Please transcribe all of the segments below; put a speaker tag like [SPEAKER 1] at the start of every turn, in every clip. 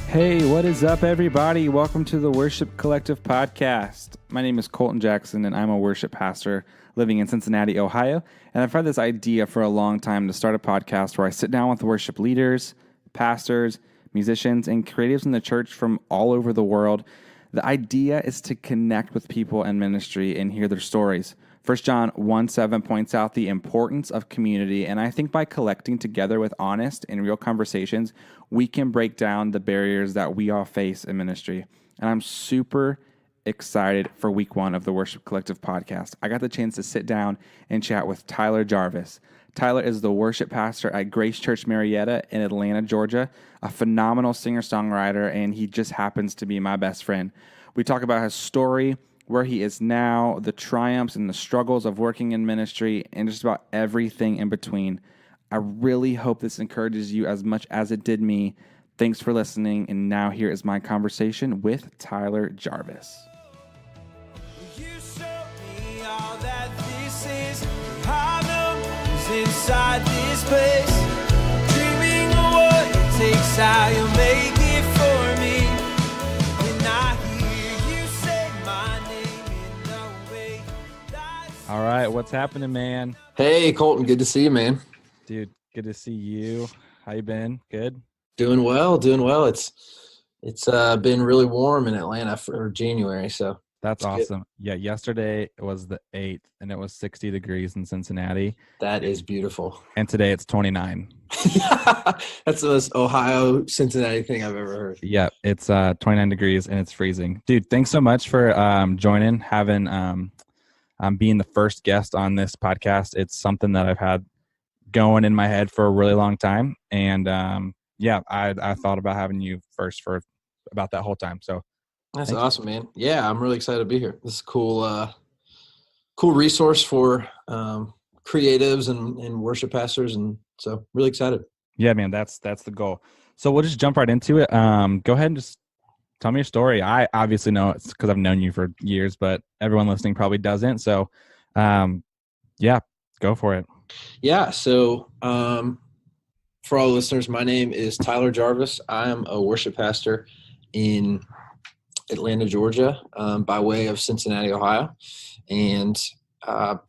[SPEAKER 1] Hey, what is up, everybody? Welcome to the Worship Collective podcast. My name is Colton Jackson, and I'm a worship pastor living in Cincinnati, Ohio. And I've had this idea for a long time to start a podcast where I sit down with worship leaders, pastors, musicians, and creatives in the church from all over the world. The idea is to connect with people in ministry and hear their stories. 1 John 1:7 points out the importance of community, and I think by collecting together with honest and real conversations, we can break down the barriers that we all face in ministry. And I'm super excited for week 1 of the Worship Collective podcast. I got the chance to sit down and chat with Tyler Jarvis. Tyler is the worship pastor at Grace Church Marietta in Atlanta, Georgia, a phenomenal singer-songwriter, and he just happens to be my best friend. We talk about his story, where he is now, the triumphs and the struggles of working in ministry, and just about everything in between. I really hope this encourages you as much as it did me. Thanks for listening, and now here is my conversation with Tyler Jarvis.
[SPEAKER 2] You showed me all that this is. Problem is inside this place. Dreaming of what it takes, how you make it for me. And I hear you say my name in the way that's...
[SPEAKER 1] All right, what's happening, man?
[SPEAKER 3] Hey, Colton, good to see you, man.
[SPEAKER 1] Dude, good to see you. How you been? Good?
[SPEAKER 3] Doing well. It's been really warm in Atlanta for January, so
[SPEAKER 1] That's
[SPEAKER 3] good.
[SPEAKER 1] awesome. Yeah, yesterday was the 8th, and it was 60 degrees in Cincinnati.
[SPEAKER 3] That is beautiful.
[SPEAKER 1] And today it's 29.
[SPEAKER 3] That's the most Ohio Cincinnati thing I've ever heard.
[SPEAKER 1] Yeah, it's 29 degrees, and it's freezing. Dude, thanks so much for joining, being the first guest on this podcast. It's something that I've had going in my head for a really long time. And I thought about having you first for about that whole time. So
[SPEAKER 3] That's awesome, man. Yeah, I'm really excited to be here. This is a cool resource for creatives and worship pastors. And so really excited.
[SPEAKER 1] yeah, man, that's the goal. So we'll just jump right into it. Go ahead and just tell me your story. I obviously know it's because I've known you for years, but everyone listening probably doesn't. So go for it.
[SPEAKER 3] Yeah, so for all listeners, my name is Tyler Jarvis. I am a worship pastor in Atlanta, Georgia, by way of Cincinnati, Ohio. And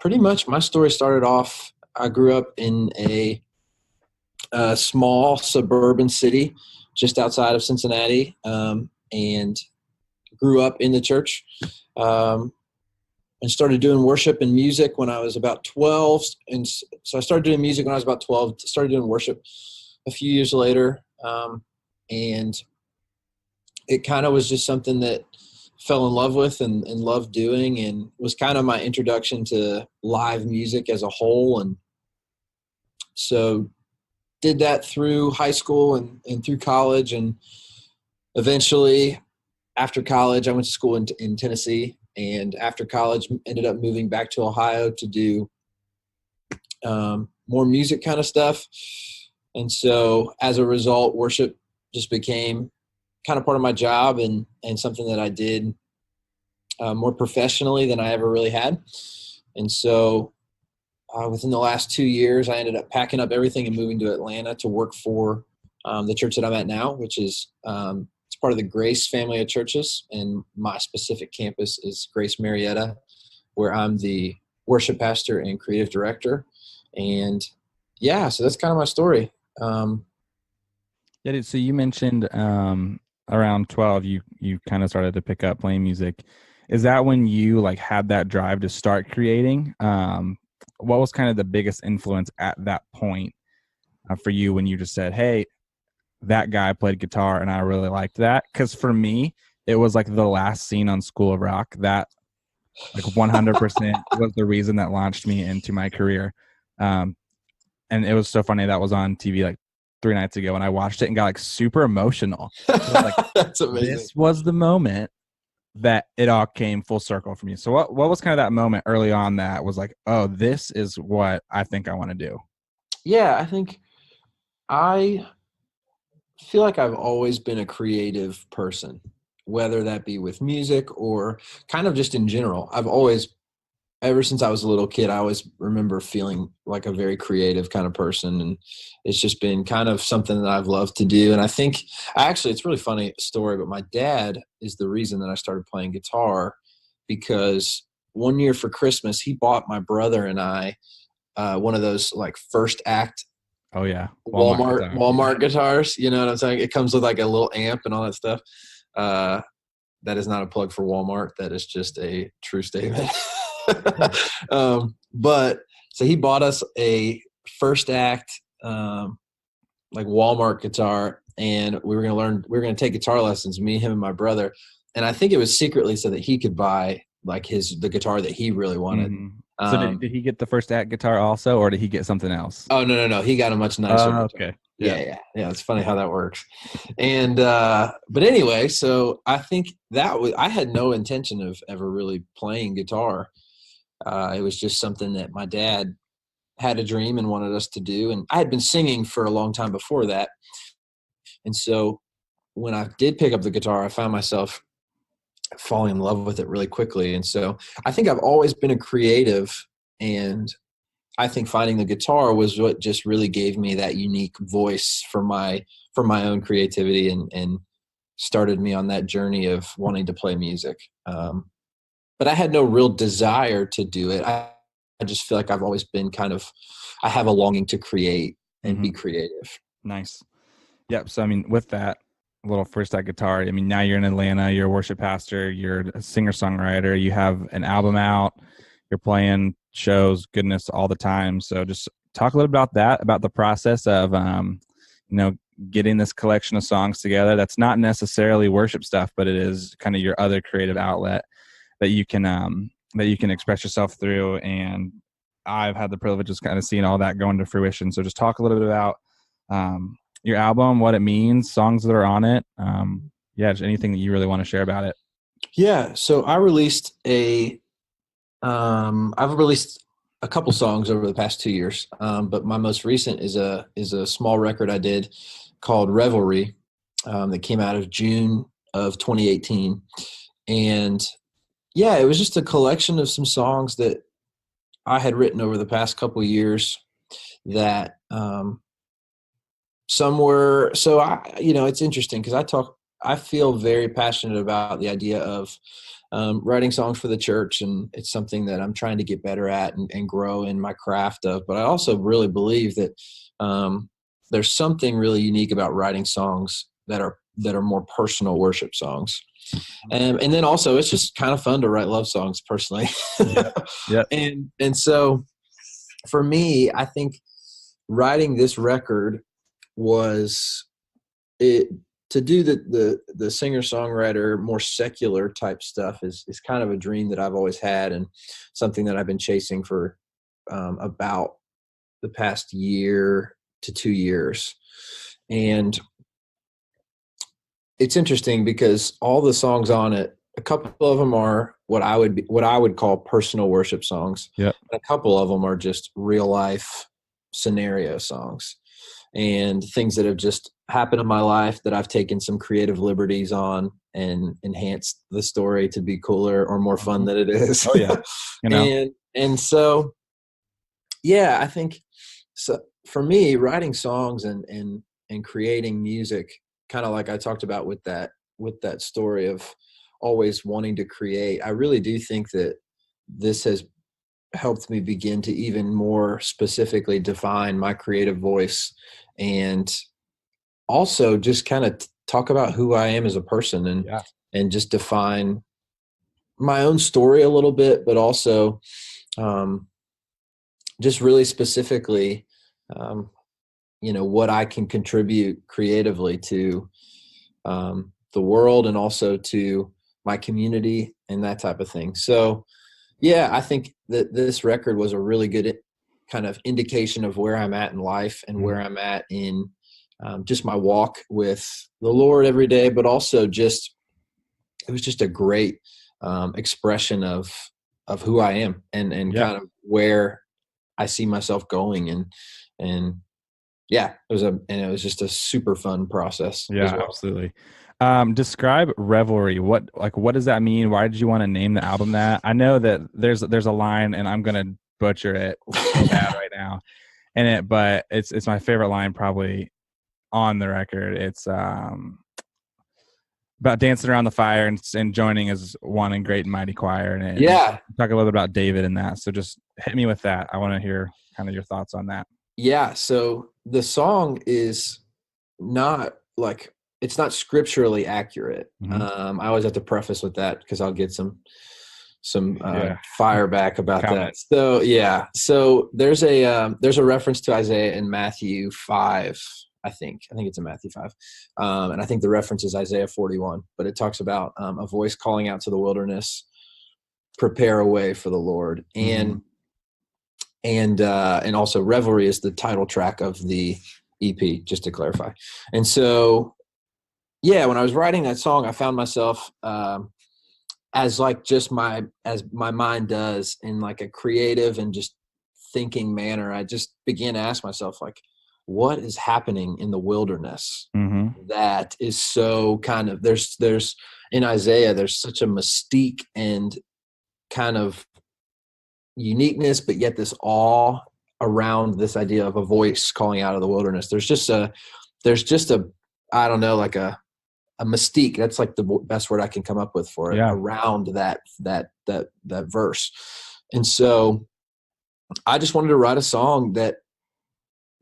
[SPEAKER 3] pretty much my story started off, I grew up in a small suburban city just outside of Cincinnati, and grew up in the church. And started doing worship and music when I was about 12. And so I started doing music when I was about 12, started doing worship a few years later. And it kind of was just something that fell in love with and loved doing, and was kind of my introduction to live music as a whole. And so did that through high school and through college. And eventually after college, I went to school in Tennessee. And after college, ended up moving back to Ohio to do more music kind of stuff. And so as a result, worship just became kind of part of my job and something that I did more professionally than I ever really had. And so within the last 2 years, I ended up packing up everything and moving to Atlanta to work for the church that I'm at now, which is it's part of the Grace family of churches, and my specific campus is Grace Marietta, where I'm the worship pastor and creative director. And so that's kind of my story.
[SPEAKER 1] So you mentioned around 12, you kind of started to pick up playing music. Is that when you had that drive to start creating? What was kind of the biggest influence at that point for you when you just said, hey, that guy played guitar and I really liked that? Because for me, it was the last scene on School of Rock that 100% was the reason that launched me into my career. And it was so funny, that was on TV 3 nights ago, and I watched it and got super emotional.
[SPEAKER 3] That's amazing.
[SPEAKER 1] This was the moment that it all came full circle for me. So what was kind of that moment early on that was oh, this is what I think I want to do?
[SPEAKER 3] Yeah, I think I feel like I've always been a creative person, whether that be with music or kind of just in general. I've always ever since I was a little kid, I always remember feeling like a very creative kind of person. And it's just been kind of something that I've loved to do. And I think actually it's a really funny story, but my dad is the reason that I started playing guitar, because one year for Christmas, he bought my brother and I one of those like first act
[SPEAKER 1] Oh yeah. Guitar.
[SPEAKER 3] Walmart guitars. You know what I'm saying? It comes with like a little amp and all that stuff. That is not a plug for Walmart. That is just a true statement. But so he bought us a first act, like Walmart guitar, and we were going to take guitar lessons, me, him, and my brother. And I think it was secretly so that he could buy like the guitar that he really wanted.
[SPEAKER 1] Mm-hmm. So did he get the first act guitar also, or did he get something else?
[SPEAKER 3] Oh, no. He got a much nicer guitar.
[SPEAKER 1] Okay.
[SPEAKER 3] Yeah. It's funny how that works. And, but anyway, so I think I had no intention of ever really playing guitar. It was just something that my dad had a dream and wanted us to do. And I had been singing for a long time before that. And so when I did pick up the guitar, I found myself falling in love with it really quickly. And so I think I've always been a creative, and I think finding the guitar was what just really gave me that unique voice for my own creativity and started me on that journey of wanting to play music. But I had no real desire to do it. I just feel like I've always been I have a longing to create and be creative.
[SPEAKER 1] Nice. Yep. So, I mean, with that little first act guitar, I mean, now you're in Atlanta, you're a worship pastor, you're a singer-songwriter, you have an album out, you're playing shows, goodness, all the time. So just talk a little about that, about the process of, getting this collection of songs together. That's not necessarily worship stuff, but it is kind of your other creative outlet that you can express yourself through. And I've had the privilege of kind of seeing all that go into fruition. So just talk a little bit about your album, what it means, songs that are on it. Just anything that you really want to share about it.
[SPEAKER 3] Yeah. So I've released a couple songs over the past 2 years. But my most recent is a small record I did called Revelry, that came out of June of 2018. And yeah, it was just a collection of some songs that I had written over the past couple of years that, it's interesting because I feel very passionate about the idea of writing songs for the church, and it's something that I'm trying to get better at and grow in my craft of. But I also really believe that there's something really unique about writing songs that are more personal worship songs. And then also it's just kind of fun to write love songs personally.
[SPEAKER 1] Yeah.
[SPEAKER 3] And so for me, I think writing this record was it to do the singer-songwriter, more secular type stuff is kind of a dream that I've always had, and something that I've been chasing for about the past year to 2 years. And it's interesting because all the songs on it, a couple of them are what I would call personal worship songs.
[SPEAKER 1] Yeah.
[SPEAKER 3] A couple of them are just real life scenario songs and things that have just happened in my life that I've taken some creative liberties on and enhanced the story to be cooler or more fun than it is.
[SPEAKER 1] Oh yeah.
[SPEAKER 3] And so, yeah, I think so for me, writing songs and creating music, kind of like I talked about with that story of always wanting to create, I really do think that this has helped me begin to even more specifically define my creative voice, and also just kind of talk about who I am as a person and just define my own story a little bit, but also just really specifically, what I can contribute creatively to the world and also to my community and that type of thing. So, yeah, I think that this record was a really good kind of indication of where I'm at in life and where I'm at in just my walk with the Lord every day, but also it was just a great expression of who I am and kind of where I see myself going. And yeah, it was just a super fun process.
[SPEAKER 1] Yeah, absolutely. Describe Revelry. What does that mean? Why did you want to name the album that? I know that there's a line, and I'm gonna butcher it so bad right now. But it's my favorite line probably on the record. It's about dancing around the fire and joining as one in great and mighty choir. And
[SPEAKER 3] Yeah.
[SPEAKER 1] talk a little bit about David in that. So just hit me with that. I want to hear kind of your thoughts on that.
[SPEAKER 3] Yeah. So the song is not like, it's not scripturally accurate.
[SPEAKER 1] Mm-hmm.
[SPEAKER 3] I always have to preface with that because I'll get some fire back about that. So yeah. So there's a reference to Isaiah in Matthew 5. I think it's in Matthew 5. And I think the reference is Isaiah 41, but it talks about a voice calling out to the wilderness, prepare a way for the Lord. And also Revelry is the title track of the EP, just to clarify. And so, yeah, when I was writing that song, I found myself, as my mind does in like a creative and just thinking manner, I just began to ask myself, like, what is happening in the wilderness that is so kind of, there's in Isaiah, there's such a mystique and kind of uniqueness, but yet this awe around this idea of a voice calling out of the wilderness. There's just a I don't know, like a mystique. That's like the best word I can come up with for it, around that verse. And so I just wanted to write a song that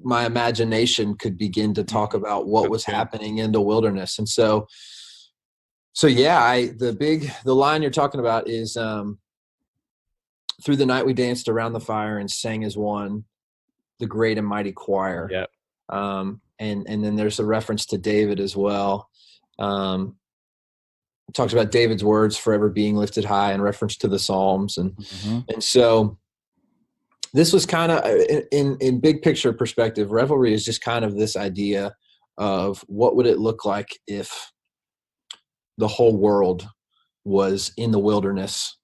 [SPEAKER 3] my imagination could begin to talk about what was happening in the wilderness. And so yeah, the line you're talking about is, through the night we danced around the fire and sang as one, the great and mighty choir.
[SPEAKER 1] Yep.
[SPEAKER 3] And then there's a reference to David as well. It talks about David's words forever being lifted high in reference to the Psalms. And so this was kind of in big picture perspective, Revelry is just kind of this idea of what would it look like if the whole world was in the wilderness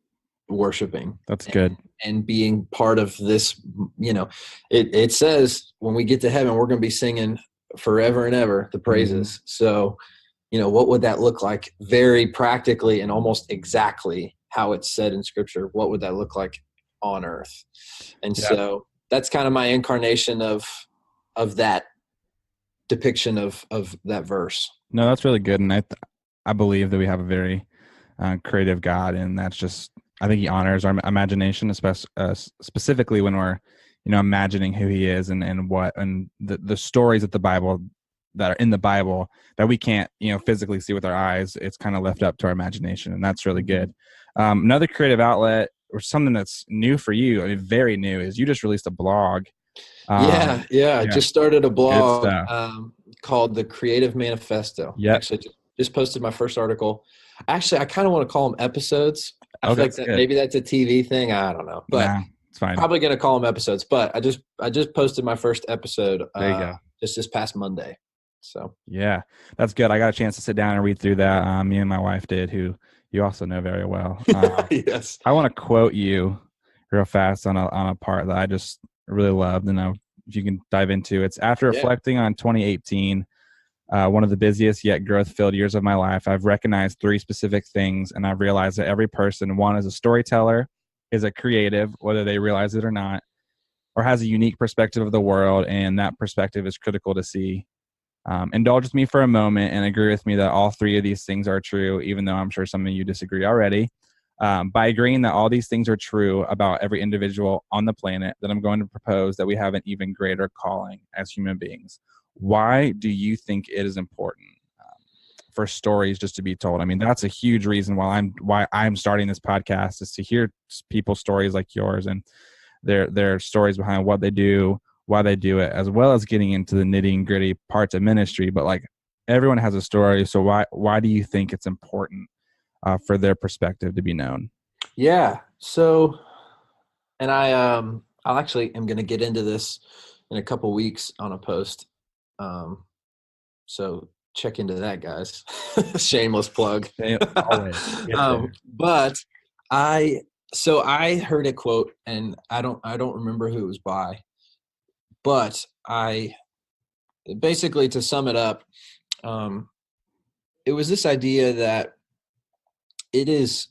[SPEAKER 3] worshiping.
[SPEAKER 1] That's good.
[SPEAKER 3] And being part of this, it says when we get to heaven, we're going to be singing forever and ever the praises. So, what would that look like very practically and almost exactly how it's said in scripture? What would that look like on earth? And so that's kind of my incarnation of that depiction of that verse.
[SPEAKER 1] No, that's really good. And I believe that we have a very creative God, and that's just, I think he honors our imagination, specifically when we're, imagining who he is and the stories that are in the Bible that we can't, physically see with our eyes. It's kind of left up to our imagination, and that's really good. Another creative outlet or something that's new for you, I mean, very new, is you just released a blog.
[SPEAKER 3] I just started a blog called The Creative Manifesto.
[SPEAKER 1] Yeah.
[SPEAKER 3] Actually, just posted my first article. Actually, I kind of want to call them episodes. I feel like maybe that's a TV thing. I don't know, but
[SPEAKER 1] it's fine.
[SPEAKER 3] Probably going to call them episodes. But I just posted my first episode.
[SPEAKER 1] There you go.
[SPEAKER 3] Just this past Monday. So
[SPEAKER 1] yeah, that's good. I got a chance to sit down and read through that. Me and my wife did, who you also know very well.
[SPEAKER 3] Yes.
[SPEAKER 1] I want to quote you real fast on a part that I just really loved, and if you can dive into. It's after reflecting on 2018. One of the busiest yet growth-filled years of my life, I've recognized 3 specific things, and I've realized that every person, one, is a storyteller, is a creative, whether they realize it or not, or has a unique perspective of the world, and that perspective is critical to see. Indulge with me for a moment and agree with me that all 3 of these things are true, even though I'm sure some of you disagree already. By agreeing that all these things are true about every individual on the planet, then I'm going to propose that we have an even greater calling as human beings. Why do you think it is important for stories just to be told? I mean, that's a huge reason why I'm starting this podcast, is to hear people's stories like yours and their stories behind what they do, why they do it, as well as getting into the nitty gritty parts of ministry. But like, everyone has a story. So why do you think it's important for their perspective to be known?
[SPEAKER 3] Yeah. So, and I'll actually am going to get into this in a couple weeks on a post. So check into that, guys. Shameless plug. But I heard a quote, and I don't remember who it was by, but basically, to sum it up, it was this idea that it is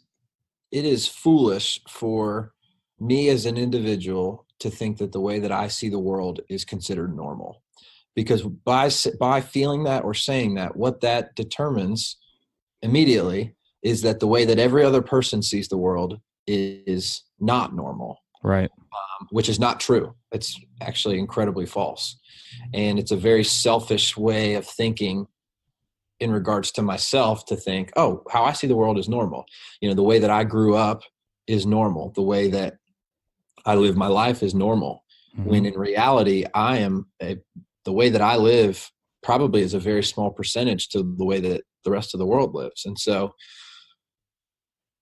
[SPEAKER 3] foolish for me as an individual to think that the way that I see the world is considered normal, because by feeling that or saying that, what that determines immediately is that the way that every other person sees the world is not normal,
[SPEAKER 1] Right.
[SPEAKER 3] which is not true. It's actually incredibly false. And it's a very selfish way of thinking in regards to myself, to think, oh, how I see the world is normal. The way that I grew up is normal. The way that I live my life is normal.
[SPEAKER 1] Mm-hmm.
[SPEAKER 3] When in reality, the way that I live probably is a very small percentage to the way that the rest of the world lives. And so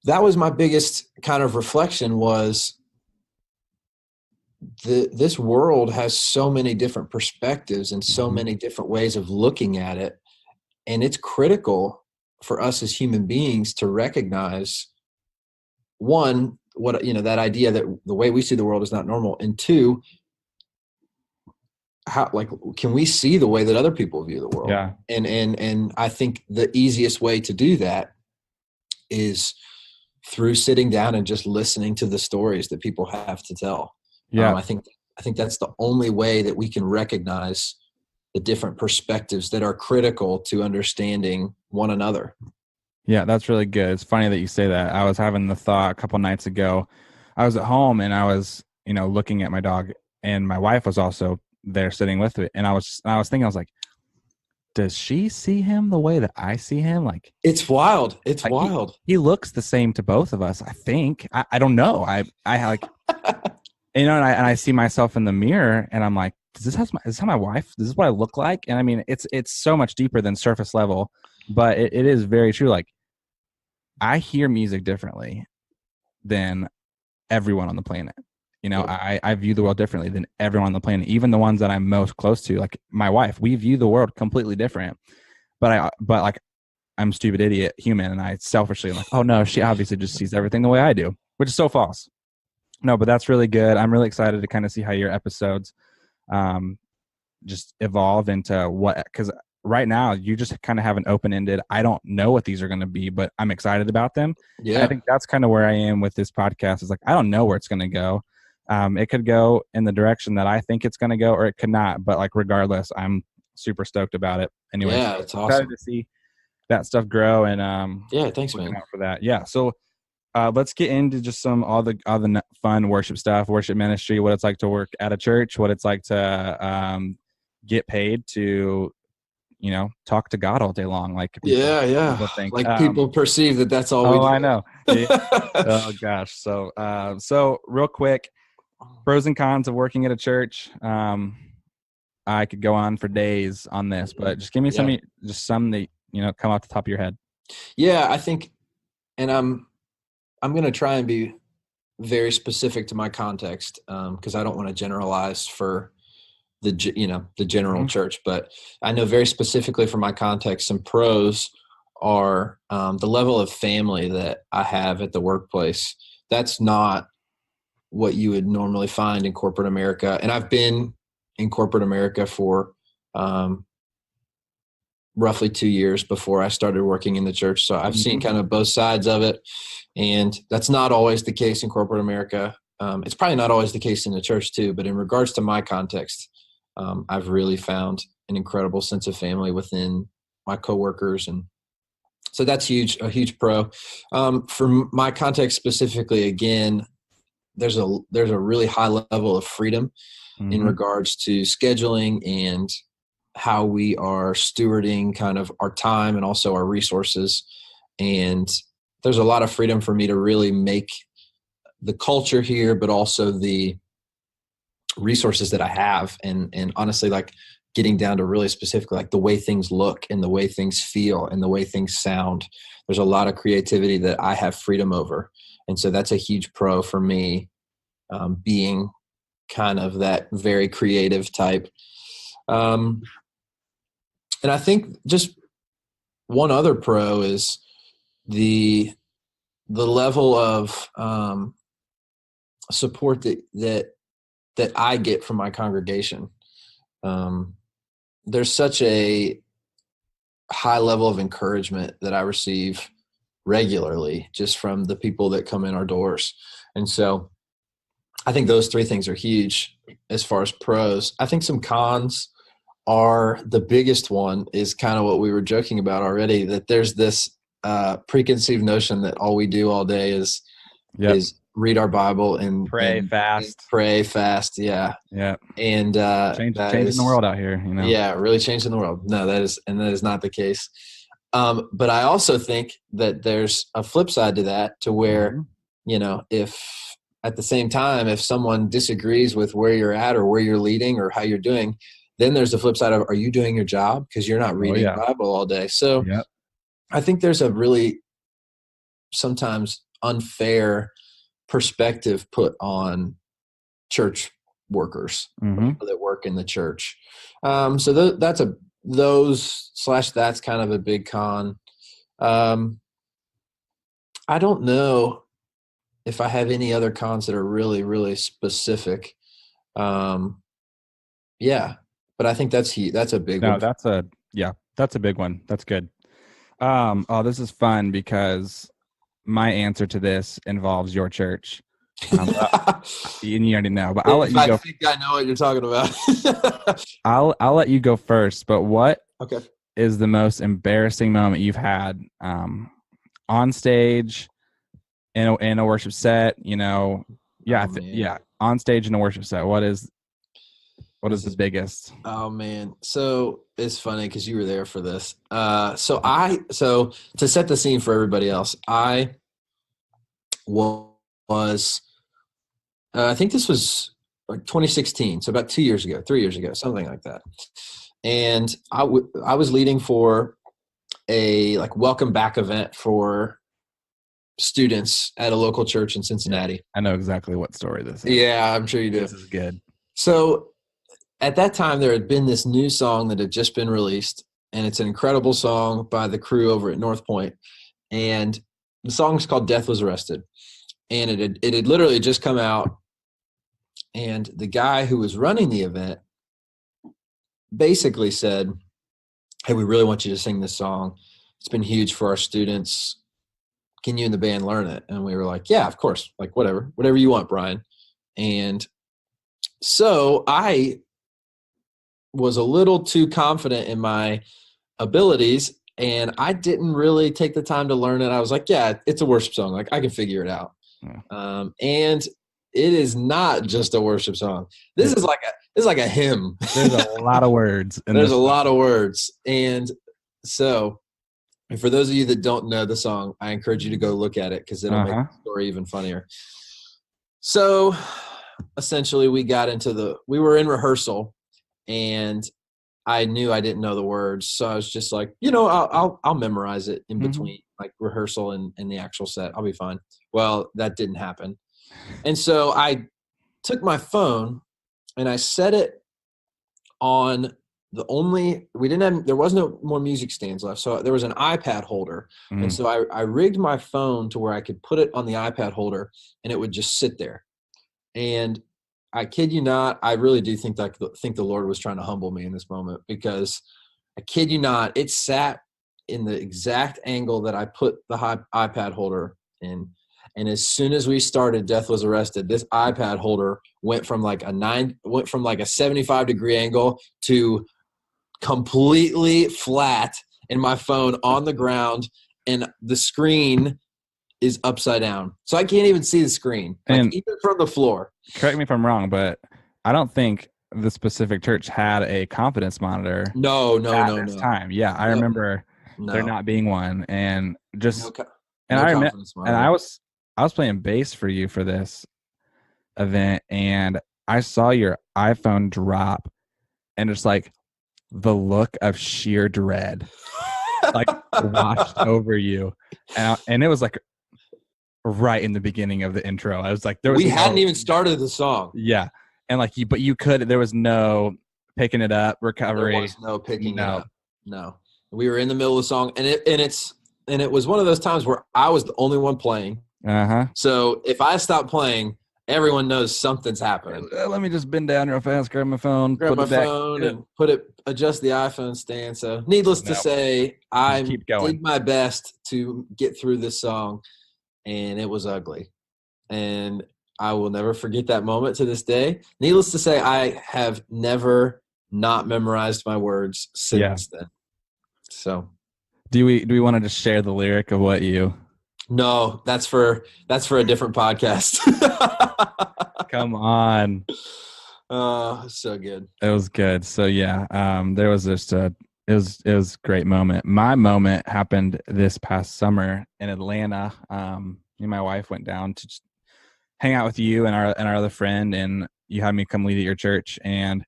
[SPEAKER 3] that was my biggest kind of reflection, was this world has so many different perspectives and so many different ways of looking at it. And it's critical for us as human beings to recognize, one, that idea that the way we see the world is not normal. And two, can we see the way that other people view the world?
[SPEAKER 1] Yeah.
[SPEAKER 3] And I think the easiest way to do that is through sitting down and just listening to the stories that people have to tell.
[SPEAKER 1] Yeah.
[SPEAKER 3] I think that's the only way that we can recognize the different perspectives that are critical to understanding one another.
[SPEAKER 1] Yeah, that's really good. It's funny that you say that. I was having the thought a couple nights ago. I was at home and I was, looking at my dog, and my wife was also there sitting with it. And I was thinking, I was like, does she see him the way that I see him? Like,
[SPEAKER 3] it's wild. It's
[SPEAKER 1] like
[SPEAKER 3] wild.
[SPEAKER 1] He looks the same to both of us, I think. I don't know. I like, and I see myself in the mirror and I'm like, is this how my wife, this is what I look like? And I mean, it's so much deeper than surface level, but it is very true. Like, I hear music differently than everyone on the planet. I view the world differently than everyone on the planet, even the ones that I'm most close to, like my wife. We view the world completely different. But I'm a stupid idiot human, and I selfishly am like, oh no, she obviously just sees everything the way I do, which is so false. No, but that's really good. I'm really excited to kind of see how your episodes just evolve into because right now you just kind of have an open-ended, I don't know what these are going to be, but I'm excited about them.
[SPEAKER 3] Yeah.
[SPEAKER 1] And I think that's kind of where I am with this podcast. Is like, I don't know where it's going to go. It could go in the direction that I think it's going to go, or it could not. But like, regardless, I'm super stoked about it. Anyway,
[SPEAKER 3] yeah, it's awesome
[SPEAKER 1] to see that stuff grow. And
[SPEAKER 3] yeah, thanks, man,
[SPEAKER 1] out for that. Yeah. So let's get into just all the fun worship stuff, worship ministry, what it's like to work at a church, what it's like to get paid to, talk to God all day long. Like, people think,
[SPEAKER 3] like people perceive that that's all we do.
[SPEAKER 1] I know. Yeah. Oh gosh. So real quick, pros and cons of working at a church. I could go on for days on this, but just give me some that, come off the top of your head.
[SPEAKER 3] Yeah, I think, and I'm going to try and be very specific to my context, because I don't want to generalize for the general church, but I know very specifically for my context, some pros are the level of family that I have at the workplace. That's not what you would normally find in corporate America. And I've been in corporate America for roughly 2 years before I started working in the church. So I've seen kind of both sides of it. And that's not always the case in corporate America. It's probably not always the case in the church too, but in regards to my context, I've really found an incredible sense of family within my coworkers. And so that's a huge pro. For my context specifically, again, there's a really high level of freedom in regards to scheduling and how we are stewarding kind of our time and also our resources. And there's a lot of freedom for me to really make the culture here, but also the resources that I have. And honestly, like getting down to really specifically, like the way things look and the way things feel and the way things sound. There's a lot of creativity that I have freedom over. And so that's a huge pro for me, being kind of that very creative type. And I think just one other pro is the level of support that I get from my congregation. There's such a high level of encouragement that I receive regularly just from the people that come in our doors. And so I think those three things are huge as far as pros. I think some cons are, the biggest one is kind of what we were joking about already, that there's this preconceived notion that all we do all day is read our Bible and
[SPEAKER 1] fast.
[SPEAKER 3] Pray fast. Yeah.
[SPEAKER 1] Yeah.
[SPEAKER 3] And
[SPEAKER 1] changing the world out here, you know?
[SPEAKER 3] Yeah, really changing the world. No, that is not the case. But I also think that there's a flip side to that, to where, you know, if at the same time, if someone disagrees with where you're at or where you're leading or how you're doing, then there's the flip side of, are you doing your job? Because you're not reading the Bible all day. So I think there's a really sometimes unfair perspective put on church workers, people that work in the church. So that's kind of a big con. I don't know if I have any other cons that are really, really specific. But I think that's a big one.
[SPEAKER 1] That's a big one. That's good. This is fun because my answer to this involves your church. And you already know, but I'll let you go.
[SPEAKER 3] I think I know what you're talking about.
[SPEAKER 1] I'll let you go first. But what is the most embarrassing moment you've had on stage, in a worship set? You know, on stage in a worship set. What is the biggest?
[SPEAKER 3] Oh man, so it's funny because you were there for this. So to set the scene for everybody else, I was. I think this was like 2016, so about 3 years ago, something like that. And I was leading for a welcome back event for students at a local church in Cincinnati.
[SPEAKER 1] I know exactly what story this is.
[SPEAKER 3] Yeah, I'm sure you do.
[SPEAKER 1] This is good.
[SPEAKER 3] So at that time, there had been this new song that had just been released, and it's an incredible song by the crew over at North Point. And the song's called "Death Was Arrested," and it had literally just come out. And the guy who was running the event basically said, "Hey, we really want you to sing this song. It's been huge for our students. Can you and the band learn it?" And we were like, "Yeah, of course. Like, whatever you want, Brian." And so I was a little too confident in my abilities, and I didn't really take the time to learn it. I was like, "Yeah, it's a worship song. Like, I can figure it out."
[SPEAKER 1] Yeah.
[SPEAKER 3] And it is not just a worship song. This is like a hymn.
[SPEAKER 1] There's a lot of words.
[SPEAKER 3] There's a lot of words. And so, for those of you that don't know the song, I encourage you to go look at it because it'll make the story even funnier. So essentially we were in rehearsal, and I knew I didn't know the words. So I was just like, I'll memorize it in between like rehearsal and the actual set. I'll be fine. Well, that didn't happen. And so I took my phone and I set it on there was no more music stands left. So there was an iPad holder. And so I rigged my phone to where I could put it on the iPad holder and it would just sit there. And I kid you not, I really do think the Lord was trying to humble me in this moment, because I kid you not, it sat in the exact angle that I put the iPad holder in. And as soon as we started "Death Was Arrested," this iPad holder went from like a 75-degree angle to completely flat, and my phone on the ground, and the screen is upside down. So I can't even see the screen, even from the floor.
[SPEAKER 1] Correct me if I'm wrong, but I don't think the specific church had a confidence monitor.
[SPEAKER 3] No.
[SPEAKER 1] Time. Yeah, I remember there not being one, and just I was playing bass for you for this event, and I saw your iPhone drop, and just like the look of sheer dread like washed over you, and it was like right in the beginning of the intro. I was like, we
[SPEAKER 3] hadn't even started the song.
[SPEAKER 1] Yeah, and like there was no picking it up, recovery.
[SPEAKER 3] There was no picking it up. No, we were in the middle of the song, and it was one of those times where I was the only one playing.
[SPEAKER 1] Uh-huh.
[SPEAKER 3] So if I stopped playing, everyone knows something's happening.
[SPEAKER 1] Let me just bend down real fast, grab my phone,
[SPEAKER 3] Grab
[SPEAKER 1] put
[SPEAKER 3] my
[SPEAKER 1] it back.
[SPEAKER 3] phone and adjust the iPhone stand. So needless to say, I
[SPEAKER 1] keep going.
[SPEAKER 3] did my best to get through this song, and it was ugly. And I will never forget that moment to this day. Needless to say, I have never not memorized my words since then. So
[SPEAKER 1] do we want to just share the lyric of what you?
[SPEAKER 3] No, that's for a different podcast.
[SPEAKER 1] Come on.
[SPEAKER 3] Oh, so good.
[SPEAKER 1] It was good. So yeah, there was just it was a great moment. My moment happened this past summer in Atlanta. Me and my wife went down to just hang out with you and our other friend, and you had me come lead at your church, and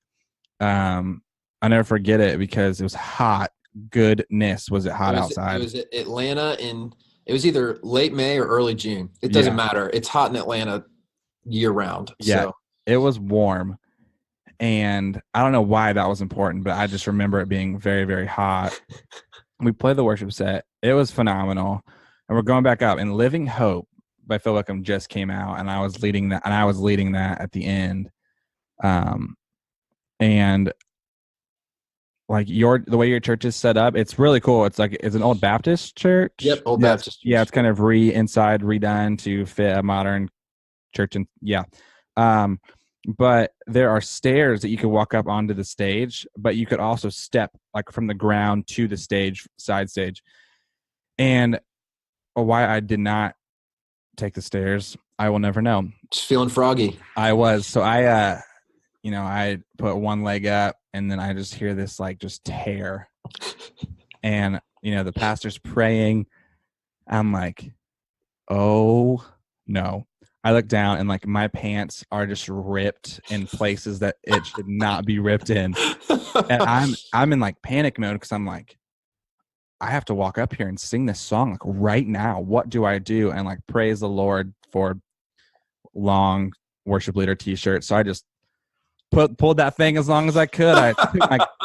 [SPEAKER 1] I'll never forget it because it was hot. Goodness, was it hot outside?
[SPEAKER 3] It was Atlanta it was either late May or early June. It doesn't matter. It's hot in Atlanta year round.
[SPEAKER 1] Yeah,
[SPEAKER 3] so.
[SPEAKER 1] It was warm. And I don't know why that was important, but I just remember it being very, very hot. We played the worship set. It was phenomenal. And we're going back up. And Living Hope by Phil Wickham just came out, and I was leading that. And I was leading that at the end. And like the way your church is set up, it's really cool. It's like it's an old Baptist church.
[SPEAKER 3] Yep, old Baptist church.
[SPEAKER 1] Yeah, it's kind of redone to fit a modern church, and but there are stairs that you could walk up onto the stage, but you could also step like from the ground to the stage, side stage. And why I did not take the stairs, I will never know.
[SPEAKER 3] Just feeling froggy.
[SPEAKER 1] I was. So I put one leg up, and then I just hear this like just tear. And, the pastor's praying. I'm like, oh no. I look down, and like my pants are just ripped in places that it should not be ripped in. And I'm in like panic mode because I'm like, I have to walk up here and sing this song like right now. What do I do? And like praise the Lord for long worship leader t-shirt. So I just pulled that thing as long as I could. I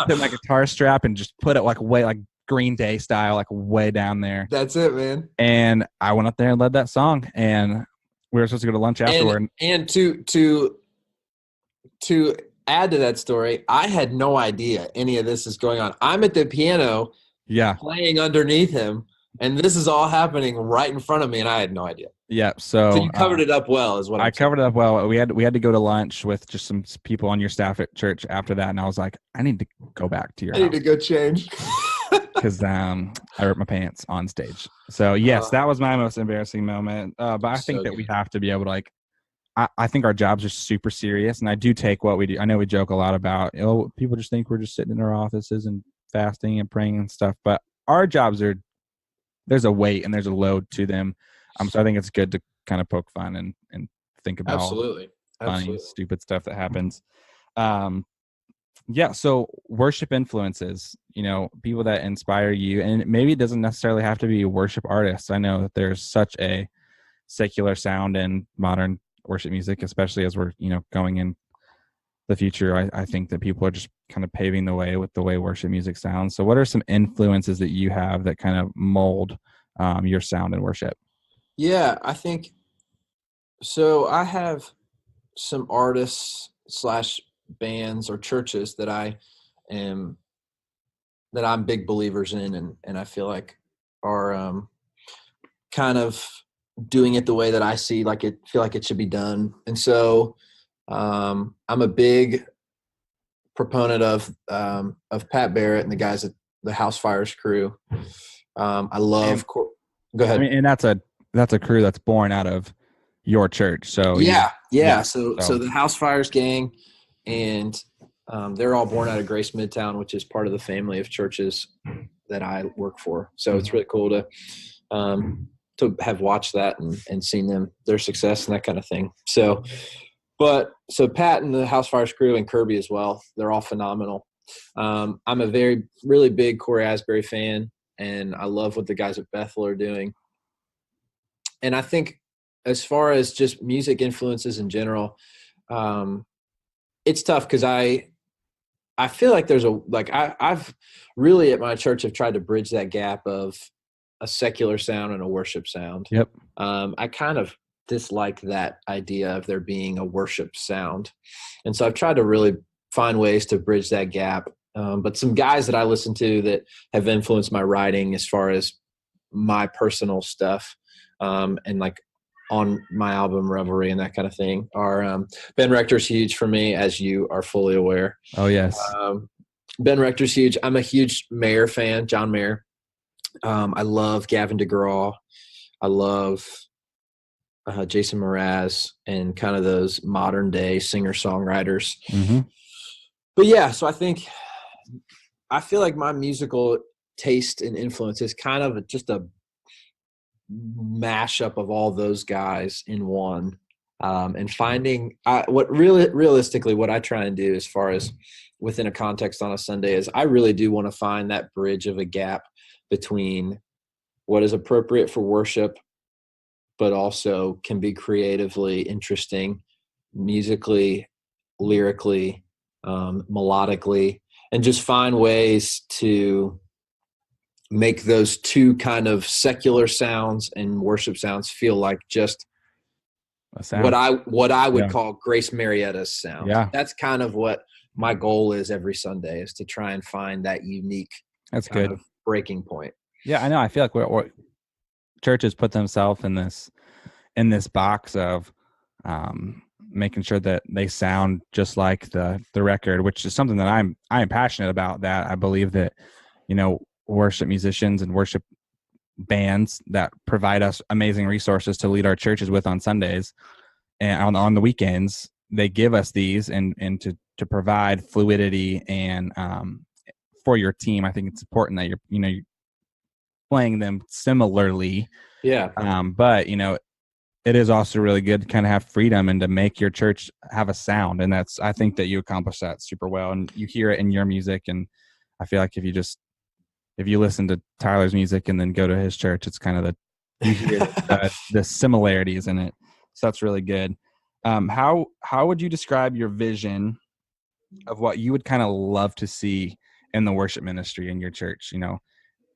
[SPEAKER 1] took my guitar strap and just put it like way like Green Day style, like way down there.
[SPEAKER 3] That's it, man.
[SPEAKER 1] And I went up there and led that song, and we were supposed to go to lunch afterward.
[SPEAKER 3] And to add to that story, I had no idea any of this is going on. I'm at the piano, playing underneath him, and this is all happening right in front of me, and I had no idea.
[SPEAKER 1] Yeah, so
[SPEAKER 3] you covered it up well, is what
[SPEAKER 1] I covered it up well. We had to go to lunch with just some people on your staff at church after that, and I was like, I need to go back to your house.
[SPEAKER 3] I need to go change.
[SPEAKER 1] Because I ripped my pants on stage. So yes, that was my most embarrassing moment. But I think that we have to be able to like, I think our jobs are super serious, and I do take what we do. I know we joke a lot about, people just think we're just sitting in our offices and fasting and praying and stuff, but our jobs there's a weight and there's a load to them. So I think it's good to kind of poke fun and think about funny, stupid stuff that happens. So worship influences, people that inspire you, and maybe it doesn't necessarily have to be worship artists. I know that there's such a secular sound in modern worship music, especially as we're, going in the future. I think that people are just kind of paving the way with the way worship music sounds. So what are some influences that you have that kind of mold your sound in worship?
[SPEAKER 3] Yeah, I think so. I have some artists / bands or churches that I'm big believers in, and I feel like are kind of doing it the way that I feel like it should be done. And so I'm a big proponent of Pat Barrett and the guys at the House Fires crew. I love. Go ahead.
[SPEAKER 1] I mean, and that's a crew that's born out of your church. So
[SPEAKER 3] yeah. So the House Fires gang, and they're all born out of Grace Midtown, which is part of the family of churches that I work for. So it's really cool to have watched that and seen their success and that kind of thing. So Pat and the House Fires crew and Kirby as well, they're all phenomenal. I'm a really big Corey Asbury fan, and I love what the guys at Bethel are doing. And I think as far as just music influences in general, it's tough because I feel like I've really at my church have tried to bridge that gap of a secular sound and a worship sound.
[SPEAKER 1] Yep.
[SPEAKER 3] I kind of dislike that idea of there being a worship sound. And so I've tried to really find ways to bridge that gap. But some guys that I listen to that have influenced my writing as far as my personal stuff, and like on my album Revelry and that kind of thing are, Ben Rector's huge for me, as you are fully aware.
[SPEAKER 1] Oh, yes.
[SPEAKER 3] Ben Rector's huge. I'm a huge Mayer fan, John Mayer. I love Gavin DeGraw. I love Jason Mraz and kind of those modern day singer-songwriters.
[SPEAKER 1] Mm-hmm.
[SPEAKER 3] But yeah, so I feel like my musical taste and influence is kind of just a mashup of all those guys in one. And finding realistically what I try and do as far as within a context on a Sunday is I really do want to find that bridge of a gap between what is appropriate for worship, but also can be creatively interesting, musically, lyrically, melodically, and just find ways to make those two kind of secular sounds and worship sounds feel like just what I would call Grace Marietta's sound.
[SPEAKER 1] Yeah.
[SPEAKER 3] That's kind of what my goal is every Sunday, is to try and find that unique kind of breaking point.
[SPEAKER 1] Yeah, I know. I feel like we're churches put themselves in this box of making sure that they sound just like the record, which is something that I'm passionate about. That I believe that, worship musicians and worship bands that provide us amazing resources to lead our churches with on Sundays and on the weekends, they give us these and to provide fluidity and for your team. I think it's important that you're playing them similarly.
[SPEAKER 3] Yeah.
[SPEAKER 1] But it is also really good to kind of have freedom and to make your church have a sound. And I think that you accomplish that super well, and you hear it in your music. And I feel like if you listen to Tyler's music and then go to his church, it's kind of you hear the similarities in it. So that's really good. How would you describe your vision of what you would kind of love to see in the worship ministry in your church?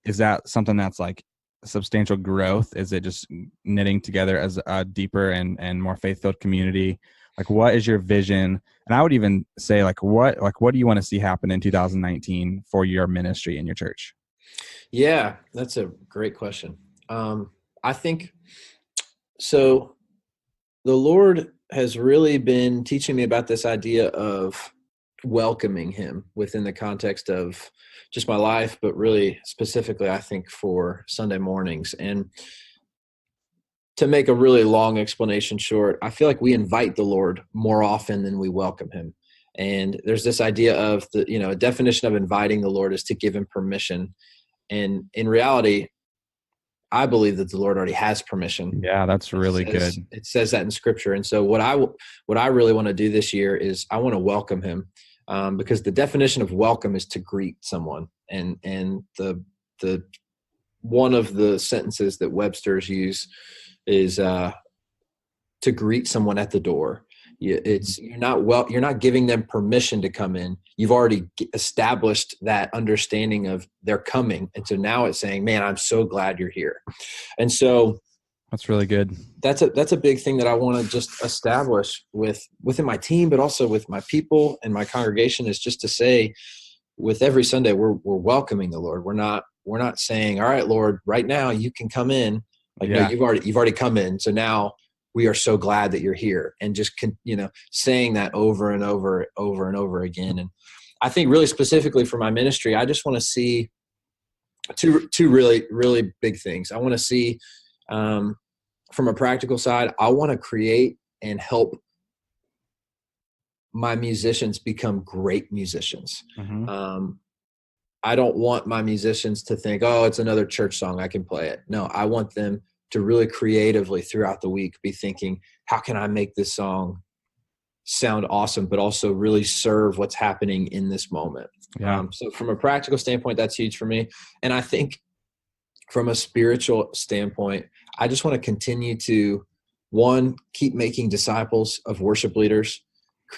[SPEAKER 1] Is that something that's like substantial growth? Is it just knitting together as a deeper and more faith-filled community? Like, what is your vision? And I would even say, what do you want to see happen in 2019 for your ministry in your church?
[SPEAKER 3] Yeah, that's a great question. I think so. The Lord has really been teaching me about this idea of welcoming him within the context of just my life, but really specifically, I think, for Sunday mornings. And to make a really long explanation short, I feel like we invite the Lord more often than we welcome him. And there's this idea of a definition of inviting the Lord is to give him permission. And in reality, I believe that the Lord already has permission.
[SPEAKER 1] Yeah, that's really good.
[SPEAKER 3] It says that in Scripture. And so what I really want to do this year is I want to welcome him, because the definition of welcome is to greet someone. And the one of the sentences that Webster's use is to greet someone at the door. You're not giving them permission to come in. You've already established that understanding of they're coming. And so now it's saying, man, I'm so glad you're here. And so
[SPEAKER 1] that's really good.
[SPEAKER 3] That's a big thing that I want to just establish within my team, but also with my people and my congregation, is just to say with every Sunday, we're welcoming the Lord. We're not saying, all right, Lord, right now you can come in. No, you've already come in. So now we are so glad that you're here, and just saying that over and over again. And I think really specifically for my ministry, I just want to see two really, really big things. I want to see, from a practical side, I want to create and help my musicians become great musicians. Mm-hmm. I don't want my musicians to think, oh, it's another church song, I can play it. No, I want them to really creatively throughout the week be thinking, how can I make this song sound awesome, but also really serve what's happening in this moment?
[SPEAKER 1] Yeah.
[SPEAKER 3] So from a practical standpoint, that's huge for me. And I think from a spiritual standpoint, I just want to continue to, one, keep making disciples of worship leaders,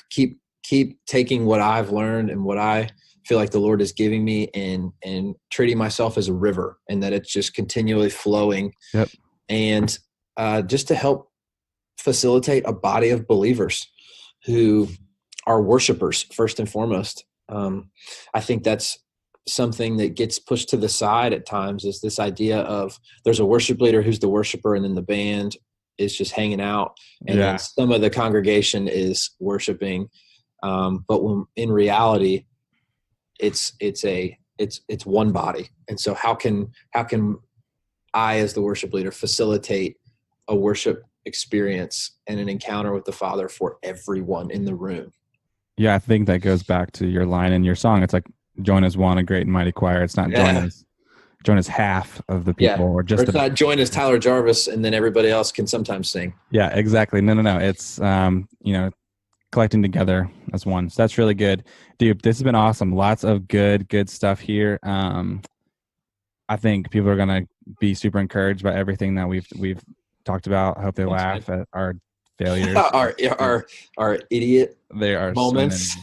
[SPEAKER 3] keep taking what I've learned and what I feel like the Lord is giving me and treating myself as a river, and that it's just continually flowing.
[SPEAKER 1] Yep.
[SPEAKER 3] And just to help facilitate a body of believers who are worshipers first and foremost. I think that's something that gets pushed to the side at times, is this idea of there's a worship leader who's the worshiper, and then the band is just hanging out, and then some of the congregation is worshiping. But when in reality, it's one body. And so how can I, as the worship leader, facilitate a worship experience and an encounter with the Father for everyone in the room?
[SPEAKER 1] Yeah, I think that goes back to your line in your song. It's like, join as one, a great and mighty choir. It's not join as half of the people, or it's
[SPEAKER 3] not join as Tyler Jarvis and then everybody else can sometimes sing.
[SPEAKER 1] Yeah, exactly. No. It's collecting together as one. So that's really good, dude. This has been awesome. Lots of good stuff here. I think people are gonna be super encouraged by everything that we've talked about. I hope they laugh at our failures,
[SPEAKER 3] our idiot
[SPEAKER 1] there are
[SPEAKER 3] moments,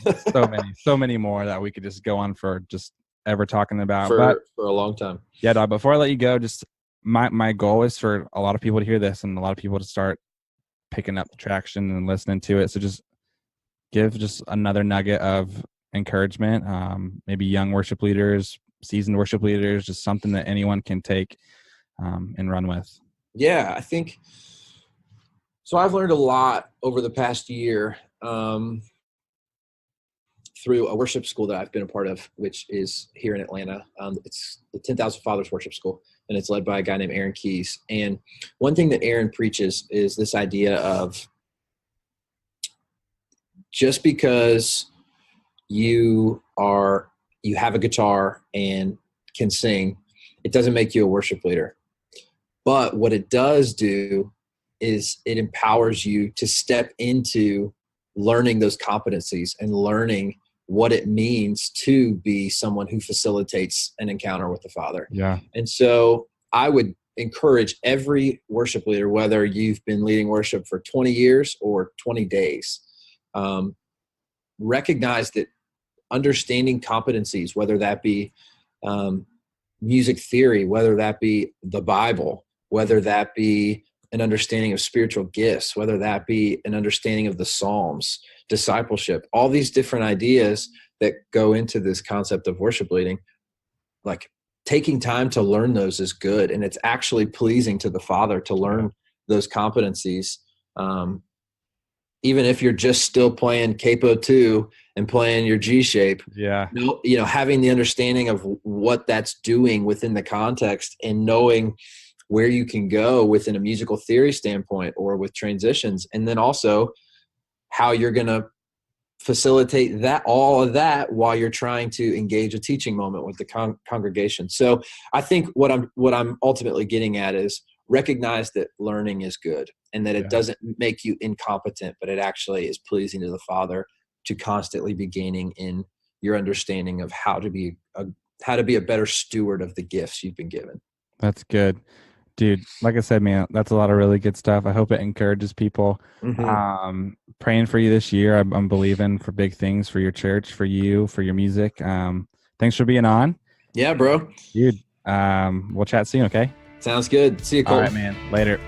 [SPEAKER 1] so many more that we could just go on for just ever talking about
[SPEAKER 3] for a long time.
[SPEAKER 1] Yeah, dog, before I let you go, just my goal is for a lot of people to hear this and a lot of people to start picking up the traction and listening to it. So just give just another nugget of encouragement, maybe young worship leaders, seasoned worship leaders, just something that anyone can take and run with.
[SPEAKER 3] Yeah, I think so. I've learned a lot over the past year through a worship school that I've been a part of, which is here in Atlanta. It's the 10,000 Fathers Worship School, and it's led by a guy named Aaron Keyes. And one thing that Aaron preaches is this idea of just because you have a guitar and can sing, it doesn't make you a worship leader. But what it does do is it empowers you to step into learning those competencies and learning what it means to be someone who facilitates an encounter with the Father.
[SPEAKER 1] Yeah.
[SPEAKER 3] And so I would encourage every worship leader, whether you've been leading worship for 20 years or 20 days, recognize that understanding competencies, whether that be music theory, whether that be the Bible, whether that be an understanding of spiritual gifts, whether that be an understanding of the Psalms, discipleship, all these different ideas that go into this concept of worship leading, like taking time to learn those is good. And it's actually pleasing to the Father to learn those competencies. Even if you're just still playing capo 2 and playing your G shape, having the understanding of what that's doing within the context and knowing where you can go within a musical theory standpoint or with transitions, and then also how you're going to facilitate that, all of that, while you're trying to engage a teaching moment with the congregation. So I think what I'm ultimately getting at is recognize that learning is good and that it doesn't make you incompetent, but it actually is pleasing to the Father to constantly be gaining in your understanding of how to be a better steward of the gifts you've been given.
[SPEAKER 1] That's good. Dude, like I said, man, that's a lot of really good stuff. I hope it encourages people.
[SPEAKER 3] Mm-hmm.
[SPEAKER 1] Praying for you this year. I'm believing for big things for your church, for you, for your music. Thanks for being on.
[SPEAKER 3] Yeah, bro.
[SPEAKER 1] Dude, we'll chat soon, okay?
[SPEAKER 3] Sounds good. See you, Cole.
[SPEAKER 1] All right, man. Later.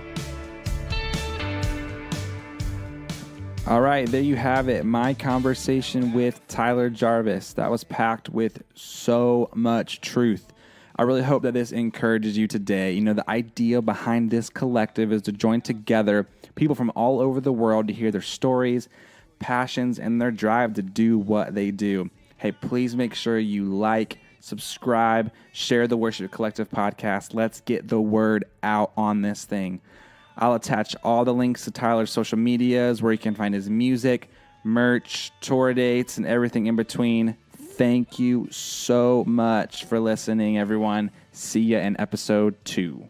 [SPEAKER 1] All right, there you have it. My conversation with Tyler Jarvis. That was packed with so much truth. I really hope that this encourages you today. You know, the idea behind this collective is to join together people from all over the world to hear their stories, passions, and their drive to do what they do. Hey, please make sure you like, subscribe, share the Worship Collective podcast. Let's get the word out on this thing. I'll attach all the links to Tyler's social medias where you can find his music, merch, tour dates, and everything in between. Thank you so much for listening, everyone. See ya in episode 2.